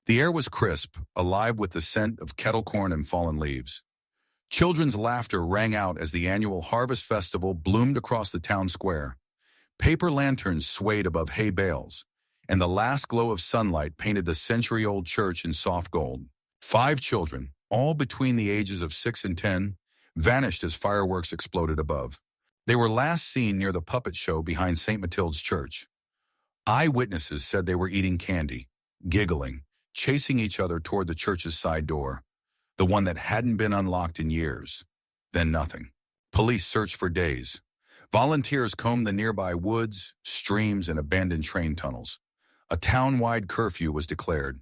The air was crisp, alive with the scent of kettle corn and fallen leaves. Children's laughter rang out as the annual Harvest Festival bloomed across the town square. Paper lanterns swayed above hay bales, and the last glow of sunlight painted the century-old church in soft gold. 5 children, all between the ages of 6 and 10, vanished as fireworks exploded above. They were last seen near the puppet show behind St. Matilde's Church. Eyewitnesses said they were eating candy, giggling, chasing each other toward the church's side door, the one that hadn't been unlocked in years. Then nothing. Police searched for days. Volunteers combed the nearby woods, streams, and abandoned train tunnels. A town-wide curfew was declared.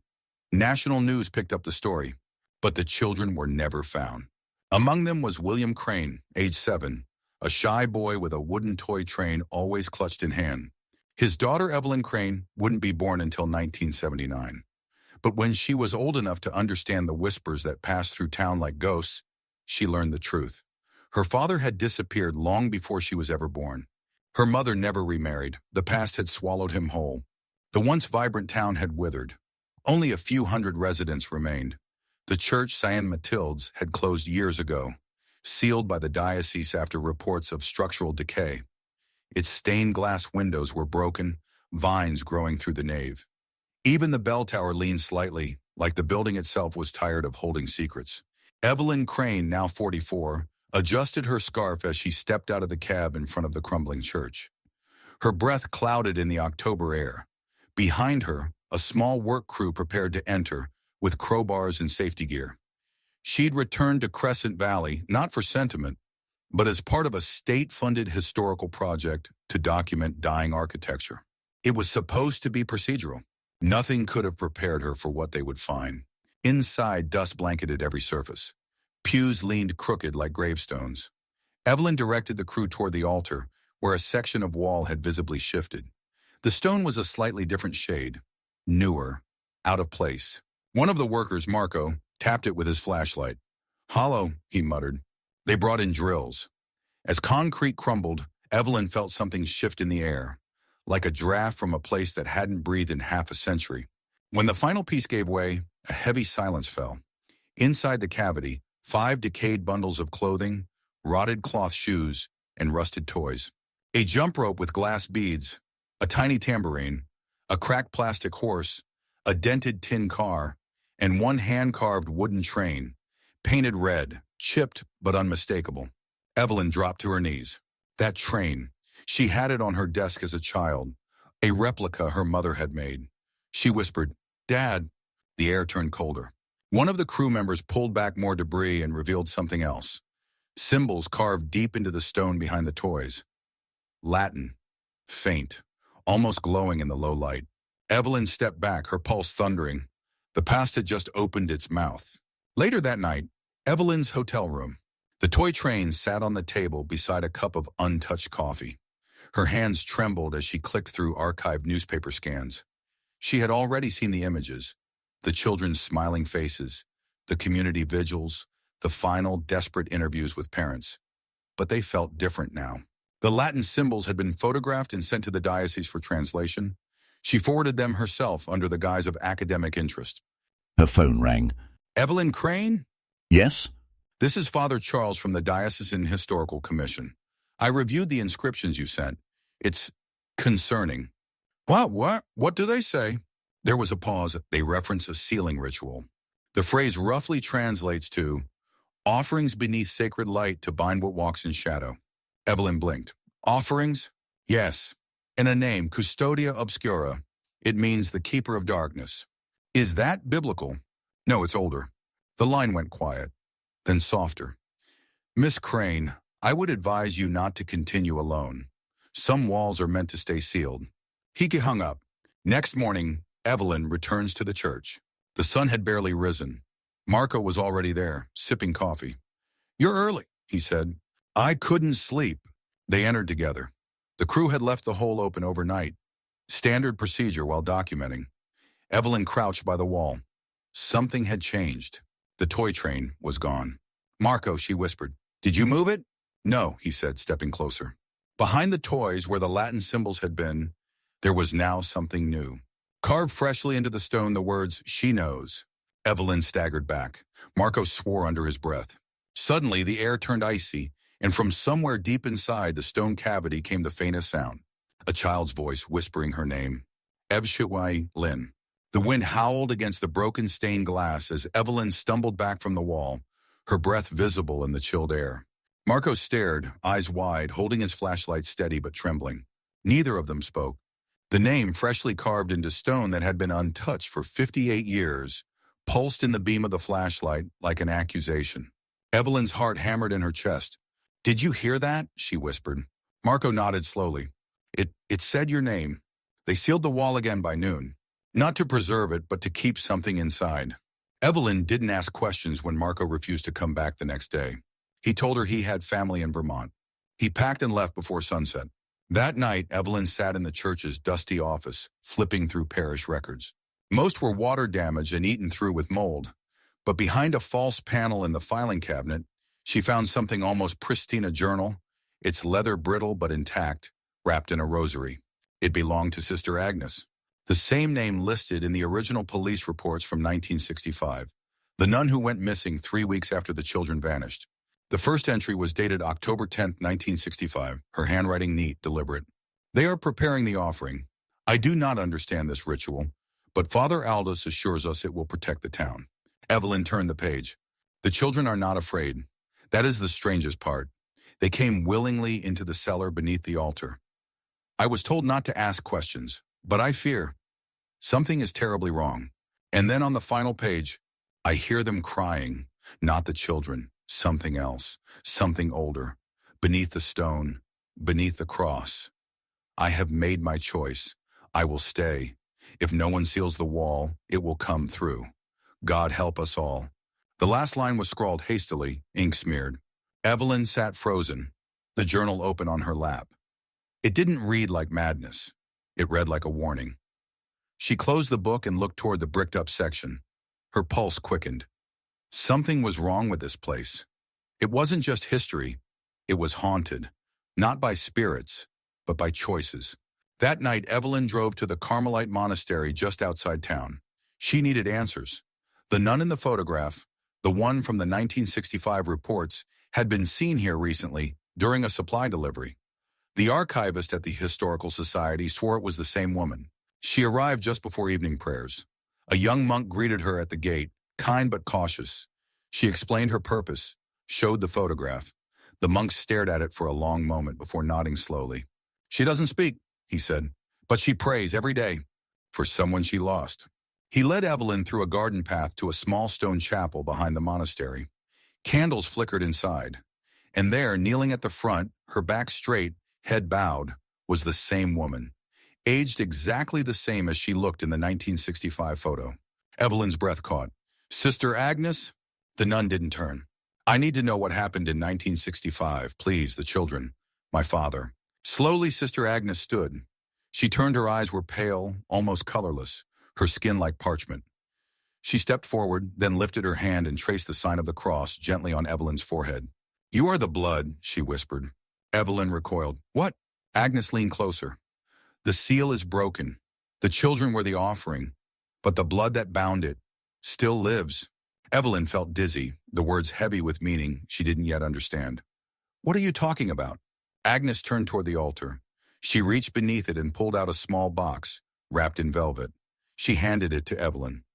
National news picked up the story, but the children were never found. Among them was William Crane, age 7, a shy boy with a wooden toy train always clutched in hand. His daughter Evelyn Crane wouldn't be born until 1979. But when she was old enough to understand the whispers that passed through town like ghosts, she learned the truth. Her father had disappeared long before she was ever born. Her mother never remarried. The past had swallowed him whole. The once vibrant town had withered. Only a few hundred residents remained. The church, St. Matilde's, had closed years ago, sealed by the diocese after reports of structural decay. Its stained glass windows were broken, vines growing through the nave. Even the bell tower leaned slightly, like the building itself was tired of holding secrets. Evelyn Crane, now 44, adjusted her scarf as she stepped out of the cab in front of the crumbling church. Her breath clouded in the October air. Behind her, a small work crew prepared to enter, with crowbars and safety gear. She'd returned to Crescent Valley, not for sentiment, but as part of a state-funded historical project to document dying architecture. It was supposed to be procedural. Nothing could have prepared her for what they would find. Inside, dust blanketed every surface. Pews leaned crooked like gravestones. Evelyn directed the crew toward the altar, where a section of wall had visibly shifted. The stone was a slightly different shade, newer, out of place. One of the workers, Marco, tapped it with his flashlight. "Hollow," he muttered. They brought in drills. As concrete crumbled, Evelyn felt something shift in the air, like a draft from a place that hadn't breathed in half a century. When the final piece gave way, a heavy silence fell. Inside the cavity, 5 decayed bundles of clothing, rotted cloth shoes, and rusted toys. A jump rope with glass beads, a tiny tambourine, a cracked plastic horse, a dented tin car, and one hand-carved wooden train, painted red, chipped but unmistakable. Evelyn dropped to her knees. That train. She had it on her desk as a child, a replica her mother had made. She whispered, "Dad." The air turned colder. One of the crew members pulled back more debris and revealed something else. Symbols carved deep into the stone behind the toys. Latin. Faint, almost glowing in the low light. Evelyn stepped back, her pulse thundering. The past had just opened its mouth. Later that night, Evelyn's hotel room. The toy train sat on the table beside a cup of untouched coffee. Her hands trembled as she clicked through archived newspaper scans. She had already seen the images, the children's smiling faces, the community vigils, the final desperate interviews with parents. But they felt different now. The Latin symbols had been photographed and sent to the diocese for translation. She forwarded them herself under the guise of academic interest. Her phone rang. "Evelyn Crane?" "Yes?" "This is Father Charles from the Diocesan Historical Commission. I reviewed the inscriptions you sent. It's concerning." What do they say?" There was a pause. They reference a sealing ritual. The phrase roughly translates to, "Offerings beneath sacred light to bind what walks in shadow." Evelyn blinked. "Offerings?" "Yes. And a name, Custodia Obscura. It means the keeper of darkness." "Is that biblical?" "No, it's older." The line went quiet, then softer. "Miss Crane, I would advise you not to continue alone. Some walls are meant to stay sealed." He hung up. Next morning, Evelyn returns to the church. The sun had barely risen. Marco was already there, sipping coffee. "You're early," he said. "I couldn't sleep." They entered together. The crew had left the hole open overnight. Standard procedure while documenting. Evelyn crouched by the wall. Something had changed. The toy train was gone. "Marco," she whispered, "did you move it?" "No," he said, stepping closer. Behind the toys, where the Latin symbols had been, there was now something new. Carved freshly into the stone the words, "She knows." Evelyn staggered back. Marco swore under his breath. Suddenly, the air turned icy, and from somewhere deep inside the stone cavity came the faintest sound. A child's voice whispering her name. Evshitwai Lin. The wind howled against the broken stained glass as Evelyn stumbled back from the wall, her breath visible in the chilled air. Marco stared, eyes wide, holding his flashlight steady but trembling. Neither of them spoke. The name, freshly carved into stone that had been untouched for 58 years, pulsed in the beam of the flashlight like an accusation. Evelyn's heart hammered in her chest. "Did you hear that?" she whispered. Marco nodded slowly. It said your name. They sealed the wall again by noon. Not to preserve it, but to keep something inside. Evelyn didn't ask questions when Marco refused to come back the next day. He told her he had family in Vermont. He packed and left before sunset. That night, Evelyn sat in the church's dusty office, flipping through parish records. Most were water damaged and eaten through with mold. But behind a false panel in the filing cabinet, she found something almost pristine, a journal, its leather brittle but intact, wrapped in a rosary. It belonged to Sister Agnes, the same name listed in the original police reports from 1965, the nun who went missing 3 weeks after the children vanished. The first entry was dated October 10, 1965, her handwriting neat, deliberate. "They are preparing the offering. I do not understand this ritual, but Father Aldous assures us it will protect the town." Evelyn turned the page. "The children are not afraid. That is the strangest part. They came willingly into the cellar beneath the altar. I was told not to ask questions, but I fear something is terribly wrong." And then on the final page, "I hear them crying, not the children, something else, something older, beneath the stone, beneath the cross. I have made my choice. I will stay. If no one seals the wall, it will come through. God help us all." The last line was scrawled hastily, ink smeared. Evelyn sat frozen, the journal open on her lap. It didn't read like madness. It read like a warning. She closed the book and looked toward the bricked-up section. Her pulse quickened. Something was wrong with this place. It wasn't just history. It was haunted, not by spirits, but by choices. That night, Evelyn drove to the Carmelite monastery just outside town. She needed answers. The nun in the photograph, the one from the 1965 reports, had been seen here recently during a supply delivery. The archivist at the Historical Society swore it was the same woman. She arrived just before evening prayers. A young monk greeted her at the gate, kind but cautious. She explained her purpose, showed the photograph. The monk stared at it for a long moment before nodding slowly. "She doesn't speak," he said, "but she prays every day for someone she lost." He led Evelyn through a garden path to a small stone chapel behind the monastery. Candles flickered inside, and there, kneeling at the front, her back straight, head bowed, was the same woman, aged exactly the same as she looked in the 1965 photo. Evelyn's breath caught. "Sister Agnes?" The nun didn't turn. "I need to know what happened in 1965, please, the children, my father." Slowly, Sister Agnes stood. She turned, her eyes were pale, almost colorless, her skin like parchment. She stepped forward, then lifted her hand and traced the sign of the cross gently on Evelyn's forehead. "You are the blood," she whispered. Evelyn recoiled. "What?" Agnes leaned closer. "The seal is broken. The children were the offering, but the blood that bound it still lives." Evelyn felt dizzy, the words heavy with meaning she didn't yet understand. "What are you talking about?" Agnes turned toward the altar. She reached beneath it and pulled out a small box, wrapped in velvet. She handed it to Evelyn.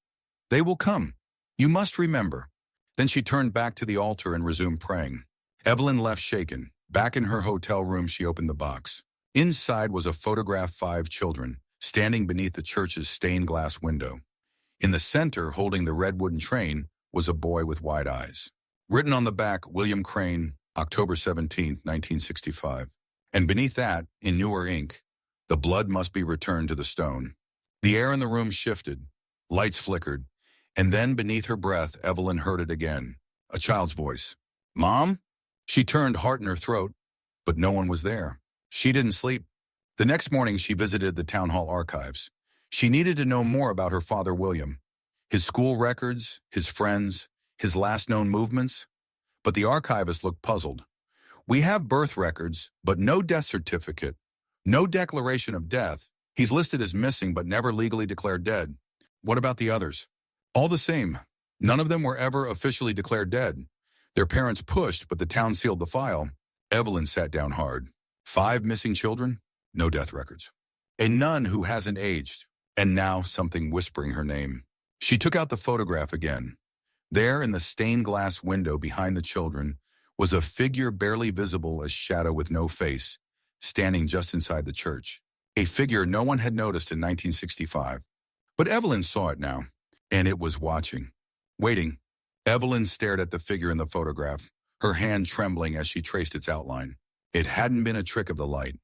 "They will come. You must remember." Then she turned back to the altar and resumed praying. Evelyn left shaken. Back in her hotel room, she opened the box. Inside was a photographed 5 children, standing beneath the church's stained glass window. In the center, holding the red wooden train, was a boy with wide eyes. Written on the back, William Crane, October 17, 1965. And beneath that, in newer ink, "The blood must be returned to the stone." The air in the room shifted. Lights flickered. And then, beneath her breath, Evelyn heard it again. A child's voice. "Mom?" She turned, heart in her throat, but no one was there. She didn't sleep. The next morning, she visited the town hall archives. She needed to know more about her father, William. His school records, his friends, his last known movements. But the archivist looked puzzled. "We have birth records, but no death certificate, no declaration of death. He's listed as missing but never legally declared dead. What about the others? All the same, none of them were ever officially declared dead. Their parents pushed, but the town sealed the file. Evelyn sat down hard. 5 missing children? No death records. A nun who hasn't aged. And now something whispering her name. She took out the photograph again. There, in the stained glass window behind the children, was a figure barely visible as shadow with no face, standing just inside the church. A figure no one had noticed in 1965. But Evelyn saw it now, and it was watching. Waiting. Evelyn stared at the figure in the photograph, her hand trembling as she traced its outline. It hadn't been a trick of the light.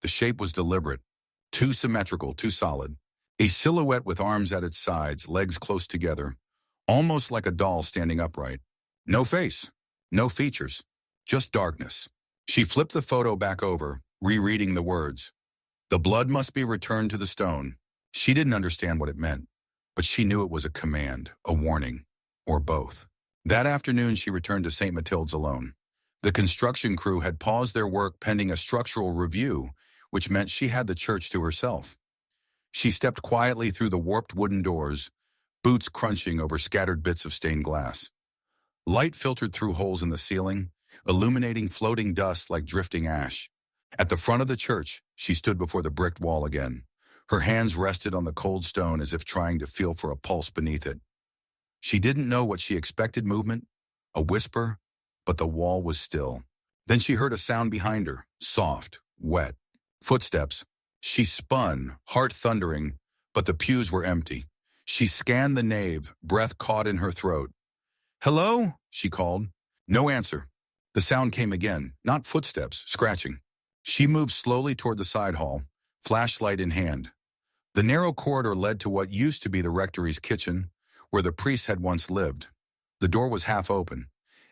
The shape was deliberate, too symmetrical, too solid. A silhouette with arms at its sides, legs close together, almost like a doll standing upright. No face, no features, just darkness. She flipped the photo back over, rereading the words. The blood must be returned to the stone. She didn't understand what it meant, but she knew it was a command, a warning, or both. That afternoon she returned to St. Matilde's alone. The construction crew had paused their work pending a structural review, which meant she had the church to herself. She stepped quietly through the warped wooden doors, boots crunching over scattered bits of stained glass. Light filtered through holes in the ceiling, illuminating floating dust like drifting ash. At the front of the church, she stood before the bricked wall again. Her hands rested on the cold stone as if trying to feel for a pulse beneath it. She didn't know what she expected: movement, a whisper, but the wall was still. Then she heard a sound behind her, soft, wet. Footsteps. She spun, heart thundering, but the pews were empty. She scanned the nave, breath caught in her throat. "Hello?" she called. No answer. The sound came again, not footsteps, scratching. She moved slowly toward the side hall, flashlight in hand. The narrow corridor led to what used to be the rectory's kitchen, where the priest had once lived. The door was half open.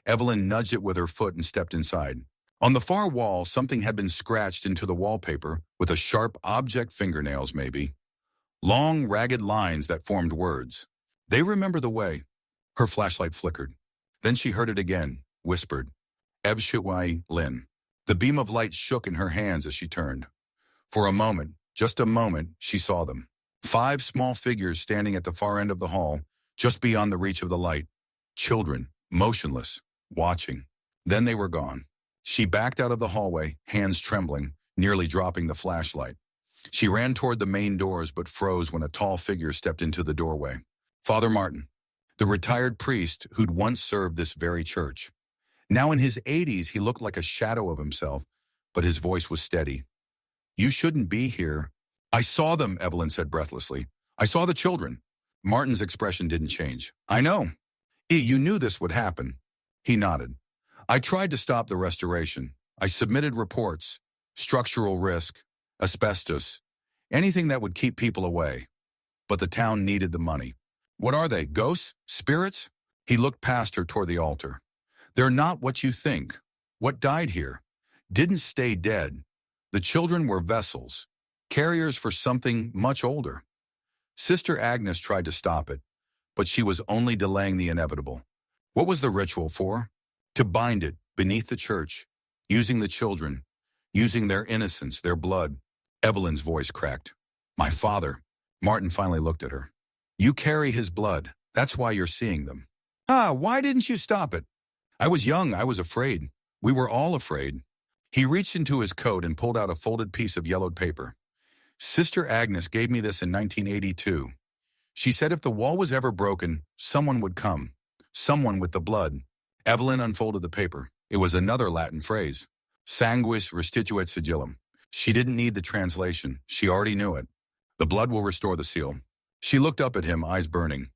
Evelyn nudged it with her foot and stepped inside. On the far wall, something had been scratched into the wallpaper with a sharp object, fingernails maybe. Long, ragged lines that formed words. "They remember the way." Her flashlight flickered. Then she heard it again, whispered. "Ev Shiwai Lin." The beam of light shook in her hands as she turned. For a moment, just a moment, she saw them. 5 small figures standing at the far end of the hall, just beyond the reach of the light. Children, motionless, watching. Then they were gone. She backed out of the hallway, hands trembling, nearly dropping the flashlight. She ran toward the main doors but froze when a tall figure stepped into the doorway. Father Martin, the retired priest who'd once served this very church. Now in his 80s, he looked like a shadow of himself, but his voice was steady. "You shouldn't be here." "I saw them," Evelyn said breathlessly. "I saw the children." Martin's expression didn't change. "I know. You knew this would happen." He nodded. "I tried to stop the restoration. I submitted reports, structural risk, asbestos, anything that would keep people away. But the town needed the money." "What are they, ghosts? Spirits?" He looked past her toward the altar. "They're not what you think. What died here didn't stay dead. The children were vessels, carriers for something much older." Sister Agnes tried to stop it, but she was only delaying the inevitable. What was the ritual for? To bind it beneath the church, using the children, using their innocence, their blood. Evelyn's voice cracked. "My father." Martin finally looked at her. "You carry his blood. That's why you're seeing them." Why didn't you stop it?" "I was young. I was afraid. We were all afraid." He reached into his coat and pulled out a folded piece of yellowed paper. "Sister Agnes gave me this in 1982. She said if the wall was ever broken, someone would come. Someone with the blood." Evelyn unfolded the paper. It was another Latin phrase. Sanguis restituet sigillum. She didn't need the translation. She already knew it. "The blood will restore the seal." She looked up at him, eyes burning.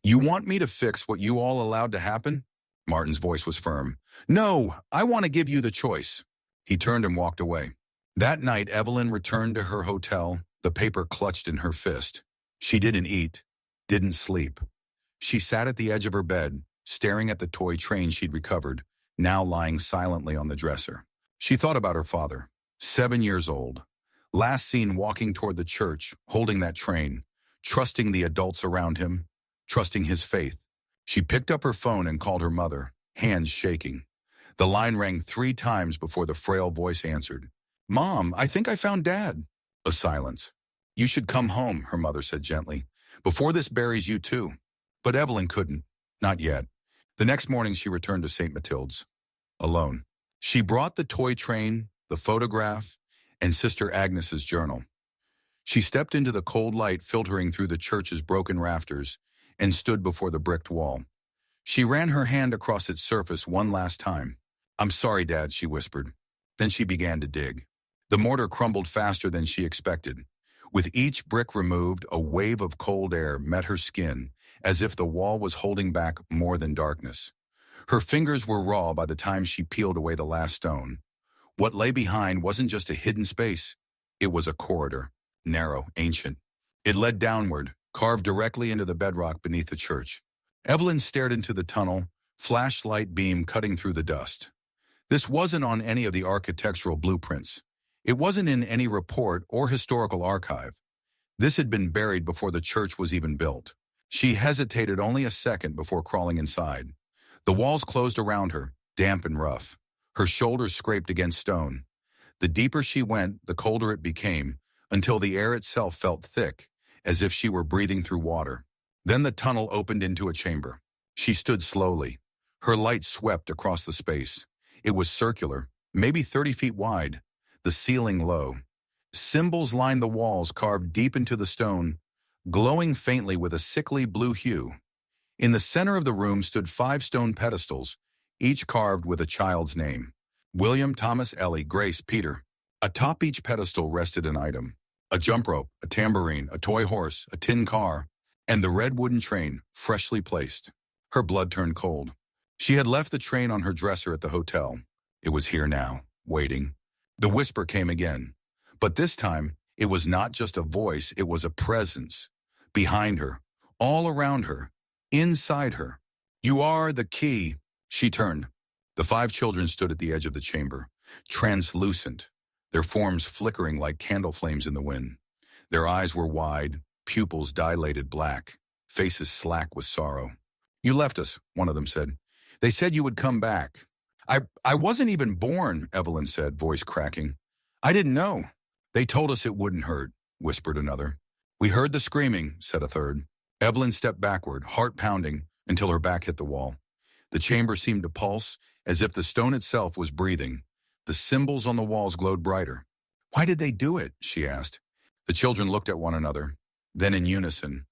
"You want me to fix what you all allowed to happen?" Martin's voice was firm. "No, I want to give you the choice." He turned and walked away. That night, Evelyn returned to her hotel, the paper clutched in her fist. She didn't eat, didn't sleep. She sat at the edge of her bed, staring at the toy train she'd recovered, now lying silently on the dresser. She thought about her father, 7 years old, last seen walking toward the church, holding that train, trusting the adults around him, trusting his faith. She picked up her phone and called her mother, hands shaking. The line rang 3 times before the frail voice answered. "Mom, I think I found Dad." A silence. You should come home, her mother said gently, before this buries you too. But Evelyn couldn't. Not yet. The next morning she returned to St. Matilde's. Alone. She brought the toy train, the photograph, and Sister Agnes's journal. She stepped into the cold light filtering through the church's broken rafters and stood before the bricked wall. She ran her hand across its surface one last time. I'm sorry, Dad, she whispered. Then she began to dig. The mortar crumbled faster than she expected. With each brick removed, a wave of cold air met her skin, as if the wall was holding back more than darkness. Her fingers were raw by the time she peeled away the last stone. What lay behind wasn't just a hidden space. It was a corridor, narrow, ancient. It led downward, carved directly into the bedrock beneath the church. Evelyn stared into the tunnel, flashlight beam cutting through the dust. This wasn't on any of the architectural blueprints. It wasn't in any report or historical archive. This had been buried before the church was even built. She hesitated only a second before crawling inside. The walls closed around her, damp and rough. Her shoulders scraped against stone. The deeper she went, the colder it became, until the air itself felt thick, as if she were breathing through water. Then the tunnel opened into a chamber. She stood slowly. Her light swept across the space. It was circular, maybe 30 feet wide, the ceiling low. Symbols lined the walls carved deep into the stone, glowing faintly with a sickly blue hue. In the center of the room stood 5 stone pedestals, each carved with a child's name. William, Thomas, Ellie, Grace, Peter. Atop each pedestal rested an item. A jump rope, a tambourine, a toy horse, a tin car, and the red wooden train, freshly placed. Her blood turned cold. She had left the train on her dresser at the hotel. It was here now, waiting. The whisper came again. But this time, it was not just a voice, it was a presence. Behind her, all around her, inside her. You are the key. She turned. The 5 children stood at the edge of the chamber, translucent, their forms flickering like candle flames in the wind. Their eyes were wide, pupils dilated black, faces slack with sorrow. You left us, one of them said. They said you would come back. I wasn't even born, Evelyn said, voice cracking. I didn't know. They told us it wouldn't hurt, whispered another. We heard the screaming, said a third. Evelyn stepped backward, heart pounding, until her back hit the wall. The chamber seemed to pulse, as if the stone itself was breathing. The symbols on the walls glowed brighter. Why did they do it? She asked. The children looked at one another, then in unison.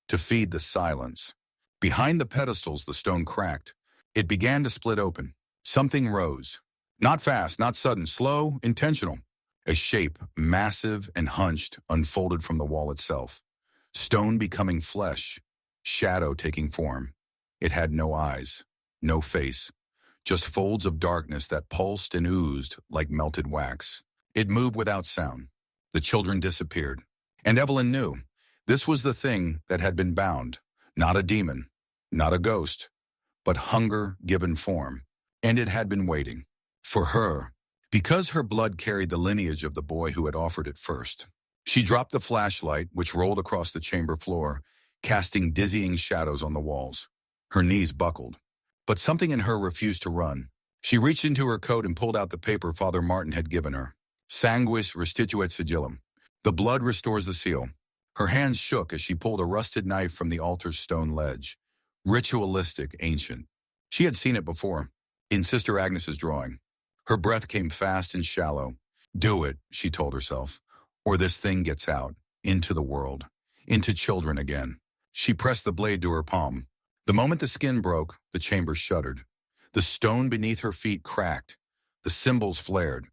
To feed the silence. Behind the pedestals, the stone cracked. It began to split open. Something rose. Not fast, not sudden, slow, intentional. A shape, massive and hunched, unfolded from the wall itself. Stone becoming flesh, shadow taking form. It had no eyes, no face, just folds of darkness that pulsed and oozed like melted wax. It moved without sound. The children disappeared. And Evelyn knew. This was the thing that had been bound. Not a demon, not a ghost, but hunger given form. And it had been waiting. For her. Because her blood carried the lineage of the boy who had offered it first. She dropped the flashlight, which rolled across the chamber floor, casting dizzying shadows on the walls. Her knees buckled. But something in her refused to run. She reached into her coat and pulled out the paper Father Martin had given her. Sanguis restituet sigillum. The blood restores the seal. Her hands shook as she pulled a rusted knife from the altar's stone ledge. Ritualistic, ancient. She had seen it before, in Sister Agnes's drawing. Her breath came fast and shallow. Do it, she told herself, or this thing gets out, into the world, into children again. She pressed the blade to her palm. The moment the skin broke, the chamber shuddered. The stone beneath her feet cracked. The symbols flared.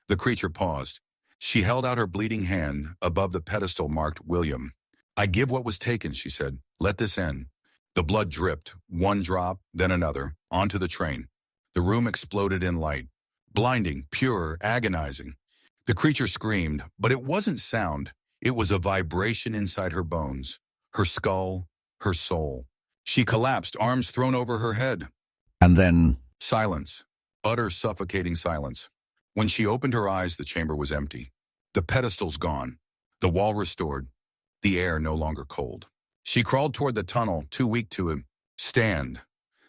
The creature paused. She held out her bleeding hand above the pedestal marked William. I give what was taken, she said. Let this end. The blood dripped, one drop, then another, onto the train. The room exploded in light. Blinding, pure, agonizing. The creature screamed, but it wasn't sound. It was a vibration inside her bones, her skull, her soul. She collapsed, arms thrown over her head. And then... Silence. Utter suffocating silence. When she opened her eyes, the chamber was empty. The pedestals gone. The wall restored. The air no longer cold. She crawled toward the tunnel, too weak to stand.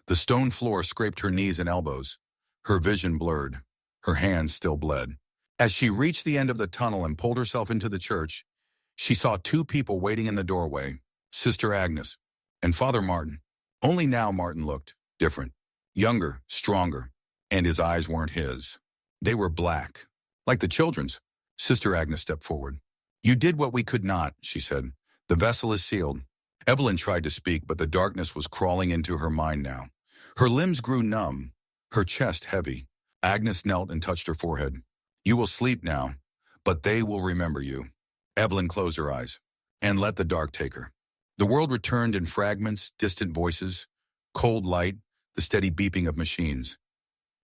The stone floor scraped her knees and elbows. Her vision blurred. Her hands still bled. As she reached the end of the tunnel and pulled herself into the church, She saw two people waiting in the doorway, Sister Agnes and Father Martin. Only now Martin looked different, younger, stronger, and his eyes weren't his. They were black, like the children's. Sister Agnes stepped forward. "You did what we could not," she said. "The vessel is sealed." Evelyn tried to speak, but the darkness was crawling into her mind now. Her limbs grew numb, her chest heavy. Agnes knelt and touched her forehead. "You will sleep now, but they will remember you." Evelyn closed her eyes and let the dark take her. The world returned in fragments, distant voices, cold light, the steady beeping of machines.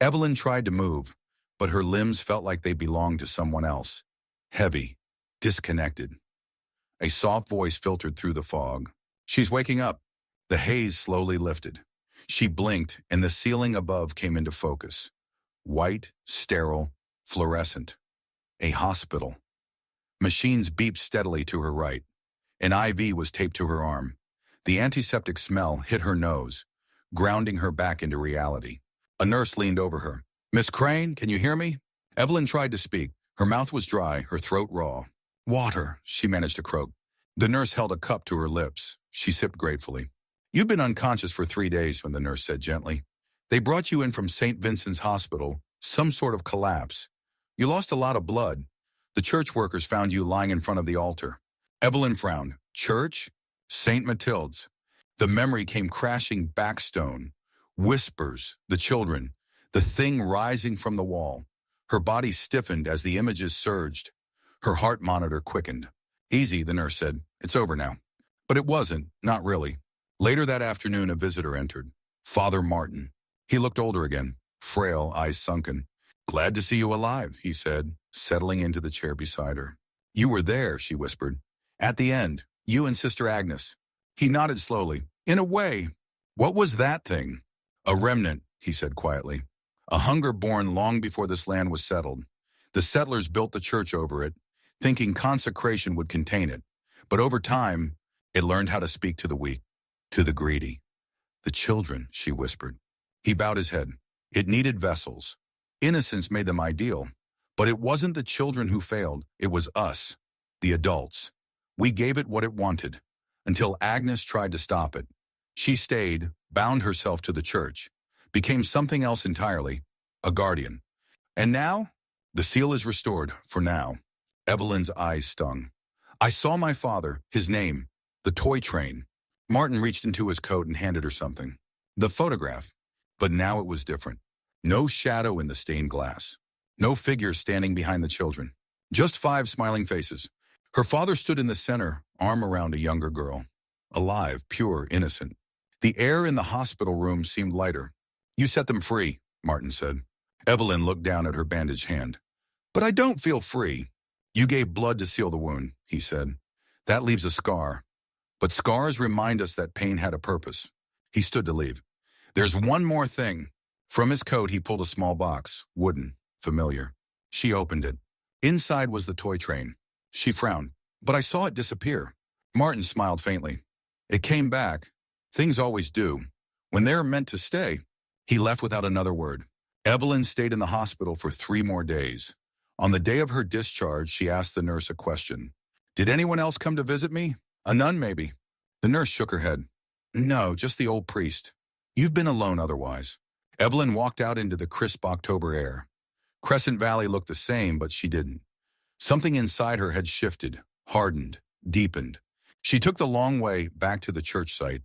Evelyn tried to move, but her limbs felt like they belonged to someone else. Heavy, disconnected. A soft voice filtered through the fog. "She's waking up." The haze slowly lifted. She blinked, and the ceiling above came into focus. White, sterile, fluorescent. A hospital. Machines beeped steadily to her right. An IV was taped to her arm. The antiseptic smell hit her nose, grounding her back into reality. A nurse leaned over her. "Miss Crane, can you hear me?" Evelyn tried to speak. Her mouth was dry, her throat raw. "Water," she managed to croak. The nurse held a cup to her lips. She sipped gratefully. "You've been unconscious for 3 days," the nurse said gently. "They brought you in from St. Vincent's Hospital, some sort of collapse. You lost a lot of blood. The church workers found you lying in front of the altar." Evelyn frowned. Church? St. Matilde's. The memory came crashing back stone. Whispers, the children, the thing rising from the wall. Her body stiffened as the images surged. Her heart monitor quickened. "Easy," the nurse said. "It's over now." But it wasn't, not really. Later that afternoon, a visitor entered. Father Martin. He looked older again, frail, eyes sunken. "Glad to see you alive," he said, settling into the chair beside her. "You were there," she whispered. "At the end, you and Sister Agnes." He nodded slowly. "In a way." "What was that thing?" "A remnant," he said quietly. "A hunger born long before this land was settled. The settlers built the church over it, thinking consecration would contain it. But over time, it learned how to speak to the weak, to the greedy." "The children," she whispered. He bowed his head. "It needed vessels. Innocence made them ideal. But it wasn't the children who failed. It was us, the adults. We gave it what it wanted, until Agnes tried to stop it. She stayed, bound herself to the church, became something else entirely, a guardian. And now, the seal is restored, for now." Evelyn's eyes stung. "I saw my father, his name, the toy train." Martin reached into his coat and handed her something. The photograph. But now it was different. No shadow in the stained glass. No figure standing behind the children. Just 5 smiling faces. Her father stood in the center, arm around a younger girl. Alive, pure, innocent. The air in the hospital room seemed lighter. "You set them free," Martin said. Evelyn looked down at her bandaged hand. "But I don't feel free." "You gave blood to seal the wound," he said. "That leaves a scar. But scars remind us that pain had a purpose." He stood to leave. "There's one more thing." From his coat, he pulled a small box, wooden, familiar. She opened it. Inside was the toy train. She frowned. "But I saw it disappear." Martin smiled faintly. "It came back. Things always do. When they're meant to stay." He left without another word. Evelyn stayed in the hospital for 3 more days. On the day of her discharge, she asked the nurse a question. "Did anyone else come to visit me? A nun, maybe?" The nurse shook her head. "No, just the old priest. You've been alone otherwise." Evelyn walked out into the crisp October air. Crescent Valley looked the same, but she didn't. Something inside her had shifted, hardened, deepened. She took the long way back to the church site.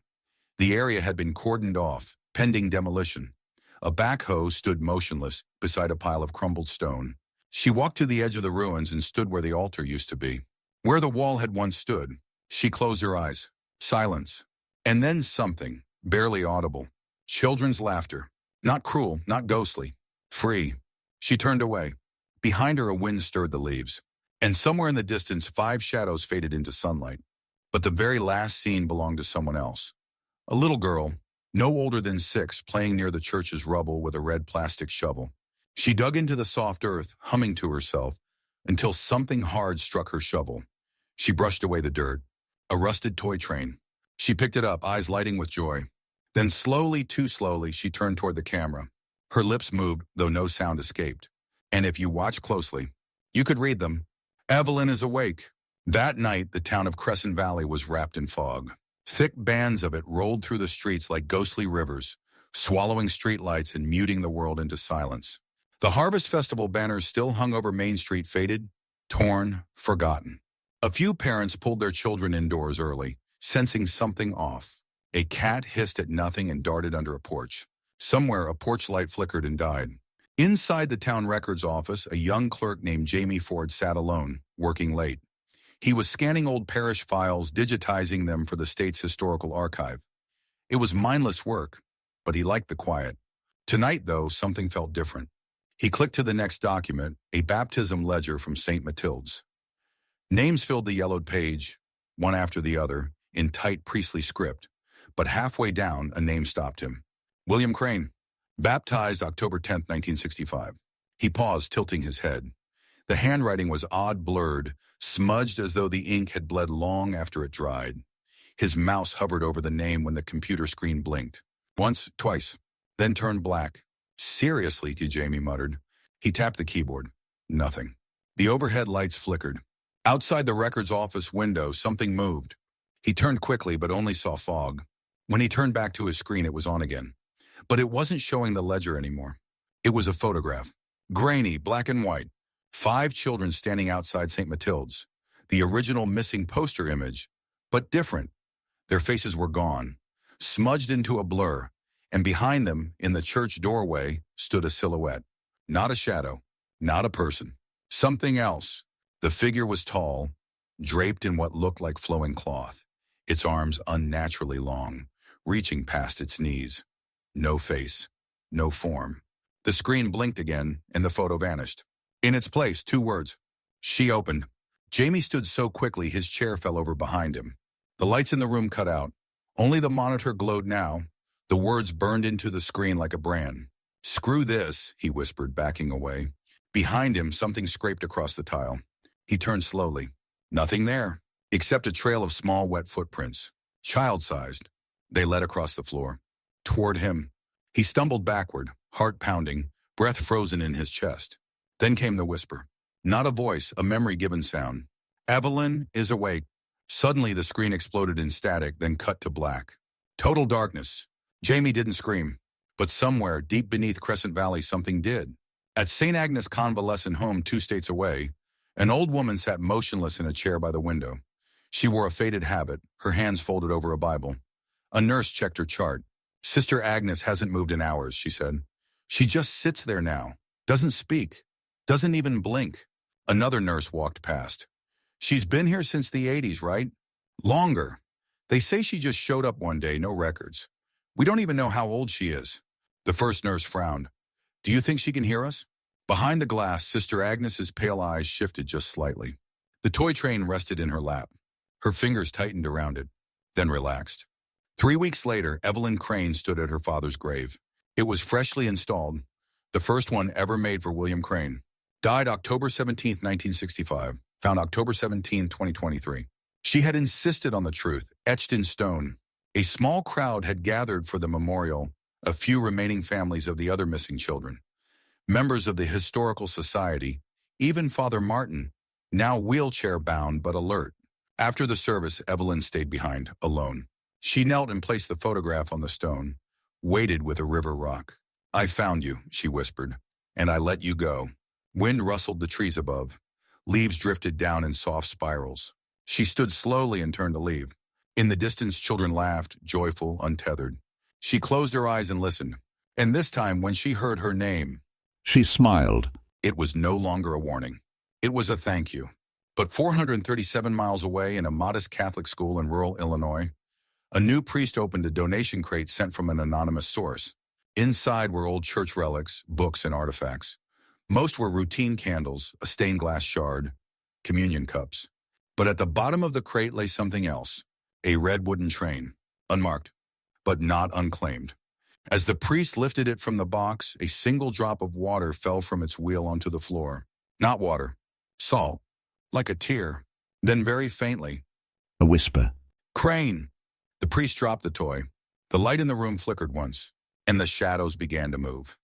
The area had been cordoned off, pending demolition. A backhoe stood motionless beside a pile of crumbled stone. She walked to the edge of the ruins and stood where the altar used to be. Where the wall had once stood, she closed her eyes. Silence. And then something, barely audible. Children's laughter. Not cruel, not ghostly. Free. She turned away. Behind her, a wind stirred the leaves. And somewhere in the distance, 5 shadows faded into sunlight. But the very last scene belonged to someone else. A little girl, no older than 6, playing near the church's rubble with a red plastic shovel. She dug into the soft earth, humming to herself, until something hard struck her shovel. She brushed away the dirt. A rusted toy train. She picked it up, eyes lighting with joy. Then slowly, too slowly, she turned toward the camera. Her lips moved, though no sound escaped. And if you watch closely, you could read them. "Evelyn is awake." That night, the town of Crescent Valley was wrapped in fog. Thick bands of it rolled through the streets like ghostly rivers, swallowing streetlights and muting the world into silence. The Harvest Festival banners still hung over Main Street, faded, torn, forgotten. A few parents pulled their children indoors early, sensing something off. A cat hissed at nothing and darted under a porch. Somewhere, a porch light flickered and died. Inside the town records office, a young clerk named Jamie Ford sat alone, working late. He was scanning old parish files, digitizing them for the state's historical archive. It was mindless work, but he liked the quiet. Tonight, though, something felt different. He clicked to the next document, a baptism ledger from St. Matilde's. Names filled the yellowed page, one after the other, in tight priestly script, but halfway down, a name stopped him. William Crane, baptized October 10, 1965. He paused, tilting his head. The handwriting was odd, blurred, smudged as though the ink had bled long after it dried. His mouse hovered over the name when the computer screen blinked. Once, twice, then turned black. Seriously, Jamie muttered. He tapped the keyboard. Nothing. The overhead lights flickered. Outside the records office window, something moved. He turned quickly, but only saw fog. When he turned back to his screen, it was on again. But it wasn't showing the ledger anymore. It was a photograph. Grainy, black and white. 5 children standing outside St. Matilde's. The original missing poster image, but different. Their faces were gone, smudged into a blur, and behind them, in the church doorway, stood a silhouette. Not a shadow, not a person. Something else. The figure was tall, draped in what looked like flowing cloth, its arms unnaturally long, reaching past its knees. No face, no form. The screen blinked again, and the photo vanished. In its place, 2 words. She opened. Jamie stood so quickly his chair fell over behind him. The lights in the room cut out. Only the monitor glowed now. The words burned into the screen like a brand. Screw this, he whispered, backing away. Behind him, something scraped across the tile. He turned slowly. Nothing there, except a trail of small, wet footprints. Child-sized. They led across the floor. Toward him. He stumbled backward, heart pounding, breath frozen in his chest. Then came the whisper. Not a voice, a memory-given sound. Evelyn is awake. Suddenly the screen exploded in static, then cut to black. Total darkness. Jamie didn't scream. But somewhere, deep beneath Crescent Valley, something did. At St. Agnes Convalescent Home 2 states away, an old woman sat motionless in a chair by the window. She wore a faded habit, her hands folded over a Bible. A nurse checked her chart. Sister Agnes hasn't moved in hours, she said. She just sits there now, doesn't speak. Doesn't even blink. Another nurse walked past. She's been here since the 80s, right? Longer. They say she just showed up one day, no records. We don't even know how old she is. The first nurse frowned. Do you think she can hear us? Behind the glass, Sister Agnes's pale eyes shifted just slightly. The toy train rested in her lap. Her fingers tightened around it, then relaxed. 3 weeks later, Evelyn Crane stood at her father's grave. It was freshly installed, the first one ever made for William Crane. Died October 17, 1965, found October 17, 2023. She had insisted on the truth, etched in stone. A small crowd had gathered for the memorial, a few remaining families of the other missing children. Members of the Historical Society, even Father Martin, now wheelchair-bound but alert. After the service, Evelyn stayed behind, alone. She knelt and placed the photograph on the stone, weighted with a river rock. I found you, she whispered, and I let you go. Wind rustled the trees above. Leaves drifted down in soft spirals. She stood slowly and turned to leave. In the distance, children laughed, joyful, untethered. She closed her eyes and listened. And this time, when she heard her name, She smiled. it was no longer a warning. It was a thank you. But 437 miles away in a modest Catholic school in rural Illinois, a new priest opened a donation crate sent from an anonymous source. Inside were old church relics, books, and artifacts. Most were routine candles, a stained glass shard, communion cups. But at the bottom of the crate lay something else, a red wooden train, unmarked, but not unclaimed. As the priest lifted it from the box, a single drop of water fell from its wheel onto the floor. Not water, salt, like a tear. Then very faintly, A whisper. Crane! The priest dropped the toy. The light in the room flickered once, and the shadows began to move.